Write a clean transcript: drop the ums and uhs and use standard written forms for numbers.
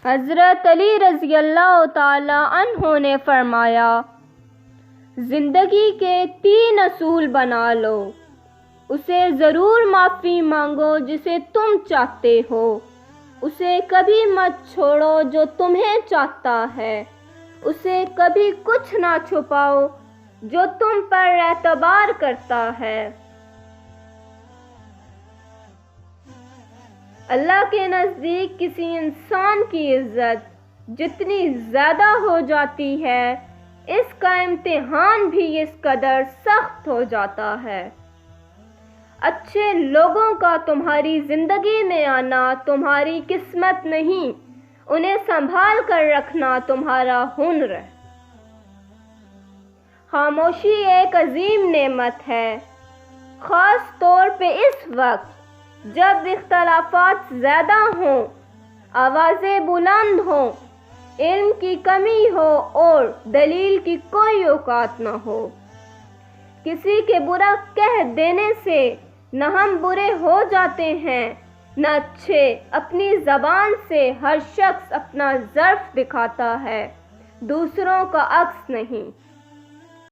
حضرت علی رضی اللہ تعالی عنہ نے فرمایا، زندگی کے 3 اصول بنا لو، اسے ضرور معافی مانگو جسے تم چاہتے ہو، اسے کبھی مت چھوڑو جو تمہیں چاہتا ہے، اسے کبھی کچھ نہ چھپاؤ جو تم پر اعتبار کرتا ہے۔ اللہ کے نزدیک کسی انسان کی عزت جتنی زیادہ ہو جاتی ہے، اس کا امتحان بھی اس قدر سخت ہو جاتا ہے۔ اچھے لوگوں کا تمہاری زندگی میں آنا تمہاری قسمت نہیں، انہیں سنبھال کر رکھنا تمہارا ہنر ہے۔ خاموشی ایک عظیم نعمت ہے، خاص طور پہ اس وقت جب اختلافات زیادہ ہوں، آوازیں بلند ہوں، علم کی کمی ہو اور دلیل کی کوئی اوقات نہ ہو۔ کسی کے برا کہہ دینے سے نہ ہم برے ہو جاتے ہیں نہ اچھے۔ اپنی زبان سے ہر شخص اپنا ظرف دکھاتا ہے، دوسروں کا عکس نہیں۔